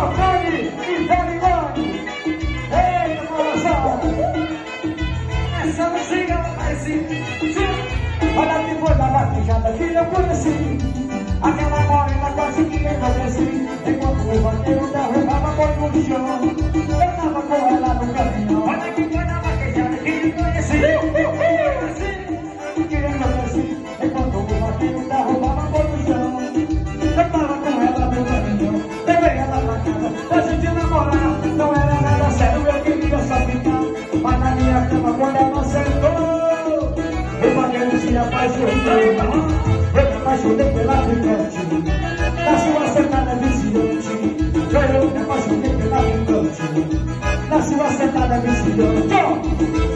Tocane e Verimone. Eita, coração. Essa música ela parece. Olha que foi da vaquejada que eu conheci. Aquela morena quase que enlouqueci. Enquanto o vaqueiro derrubava boi no chão, eu tava com ela no caminhão. Olha que foi da vaquejada que eu conheci. Que enlouqueci. Enquanto o vaqueiro derrubava boi no chão, eu tava com ela no caminhão. Levei ela pra casa pra gente namorar. Não era nada sério, eu queria só ficar. Mas na minha cama quando ela sentou, o vaqueiro se apaixonou. Eu me apaixonei pela picante, na sua sentada viciante. Eu me apaixonei pela picante, na sua sentada viciante.